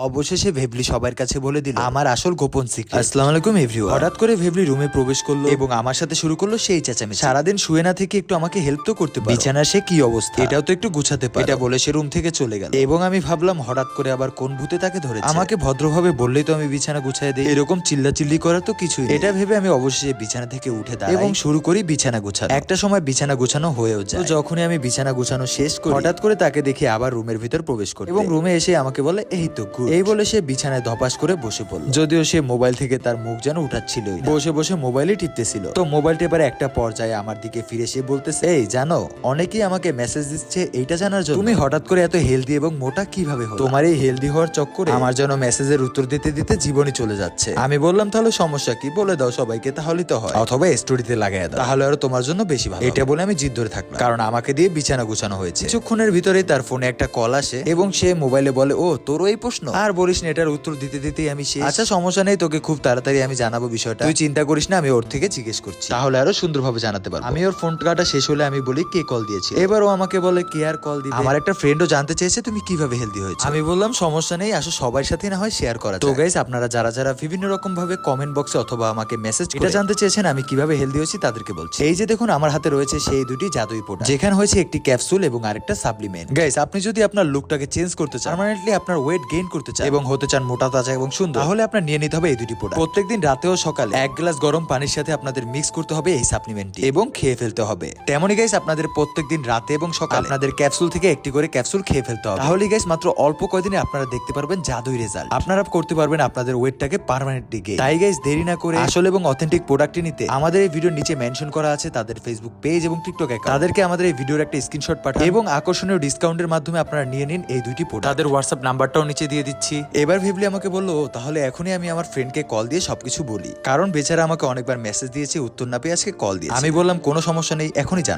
অবশেষে ভেবলি সবার কাছে বলে দিল আমার আসল গোপন সিক্রেট। আসসালামু আলাইকুম এভরিওয়ান। হঠাৎ করে ভেবলি রুমে প্রবেশ করলো এবং আমার সাথে শুরু করলো সেই চেঁচামেচি। সারাদিন শুয়ে না থেকে একটু আমাকে হেল্প তো করতে পারো, বিছানার সে কি অবস্থা এটাও তো একটু গুছাতে পারো, এটা বলে সে রুম থেকে চলে গেল। এবং আমি ভাবলাম হঠাৎ করে আবার কোন ভূতে তাকে ধরেছে, আমাকে ভদ্রভাবে বললেই তো আমি বিছানা গুছাই দিই, এরকম চিল্লাচিল্লি করা তো কিছুই নেই। এটা ভেবে আমি অবশেষে বিছানা থেকে উঠে দাঁড়াই এবং শুরু করি বিছানা গুছানো। একটা সময় বিছানা গুছানো হয়েও যায়। তো যখনই আমি বিছানা গুছানো শেষ করি হঠাৎ করে তাকে দেখি আবার রুমের ভিতর প্রবেশ করে এবং রুমে এসে আমাকে বলে এই তো গুড, এই বলে সে বিছানায় ধপাস করে বসে পড়ল। যদিও সে মোবাইল থেকে তার মুখ যেন উঠাচ্ছিলই না, বসে বসে মোবাইলই টিপতেছিল। তো মোবাইল টেপার একটা পর্যায়ে আমার দিকে ফিরে সে বলতেছে, এই জানো অনেকেই আমাকে মেসেজ দিচ্ছে এইটা জানার জন্য তুমি হঠাৎ করে এত হেলদি এবং মোটা কিভাবে হলো। তোমার এই হেলদি হওয়ার চক্করে আমার যেন মেসেজের উত্তর দিতে দিতে জীবনই চলে যাচ্ছে। আমি বললাম তাহলে সমস্যা কি, বলে দাও সবাইকে, তাহলেই তো হয়, অথবা স্টোরিতে লাগাই দাও, তাহলে আরো তোমার জন্য বেশি ভালো। এটা বলে আমি জিদ ধরে থাকলাম, কারণ আমাকে দিয়ে বিছানা গুছানো হয়েছে। কিছুক্ষণের ভিতরে তার ফোনে একটা কল আসে এবং সে মোবাইলে বলে, ও তোরও এই প্রশ্ন, আর বলিস না, এটার উত্তর দিতে দিতেই আমি শেষ। আচ্ছা সমস্যা নেই, তোকে খুব তাড়াতাড়ি আমি জানাবো বিষয়টা, তুই চিন্তা করিস না, আমি ওর থেকে জিজ্ঞেস করছি, তাহলে আরো সুন্দরভাবে জানাতে পারবো। আমি ওর ফোন কাটা শেষ হলে আমি বলি কে কল দিয়েছে। এবার ও আমাকে বলে কে আর কল দিবে, আমার একটা ফ্রেন্ডও জানতে চেয়েছে তুমি কিভাবে হেলদি হয়েছে। আমি বললাম সমস্যা নেই, আসলে সবার সাথে না হয় শেয়ার করা যায়। তো গাইস আপনারা যারা যারা বিভিন্ন রকম ভাবে কমেন্ট বক্সে অথবা আমাকে মেসেজ এটা জানতে চেয়েছেন আমি কিভাবে হেলদি হয়েছি তাদেরকে বলছি। এই যে দেখুন আমার হাতে রয়েছে সেই দুটি জাদুই প্রোডাক্ট, যেখানে হয়েছে একটি ক্যাপসুল এবং আরেকটা সাপ্লিমেন্ট। গাইস আপনি যদি আপনার লুকটাকে চেঞ্জ করতে চান, পার্মানেন্টলি আপনার ওয়েট গেইন করতে চান এবং হতে চান মোটা তাজা এবং সুন্দর, তাহলে আপনার নিয়ে নিতে হবে এই দুটি প্রোডাক্ট। প্রত্যেকদিন রাতে ও সকালে এক গ্লাস গরম পানির সাথে আপনাদের মিক্স করতে হবে এই সাপ্লিমেন্টটি এবং খেয়ে ফেলতে হবে। তেমনই গাইস আপনাদের প্রত্যেকদিন রাতে এবং সকালে আপনাদের ক্যাপসুল থেকে একটি করে ক্যাপসুল খেয়ে ফেলতে হবে। তাহলে গাইস মাত্র অল্প কয়দিনে আপনারা দেখতে পারবেন জাদুই রেজাল্ট, আপনারা করতে পারবেন আপনাদের ওয়েটটাকে পার্মানেন্টলি গেইন। তাই গাইস দেরি না করে আসল এবং অথেন্টিক প্রোডাক্টটি নিতে আমাদের এই ভিডিওর নিচে মেনশন করা আছে তাদের ফেসবুক পেজ এবং টিকটক অ্যাকাউন্ট, তাদেরকে আমাদের এই ভিডিওর একটা স্ক্রিনশট পাঠান এবং আকর্ষণীয় ডিসকাউন্টের মাধ্যমে আপনারা নিয়ে নিন এই দুটি প্রোডাক্ট। তাদের হোয়াটসঅ্যাপ নাম্বারটাও নিচে দিয়ে দিচ্ছি। এবার ভেবলি আমাকে বললো তাহলে এখনই আমি আমার ফ্রেন্ডকে কল দিয়ে সবকিছু বলি, কারণ বেচারা আমাকে অনেকবার মেসেজ দিয়েছে, উত্তর না পেয়ে আজকে কল দিয়েছে। আমি বললাম কোনো সমস্যা নেই, এখনই জানাও।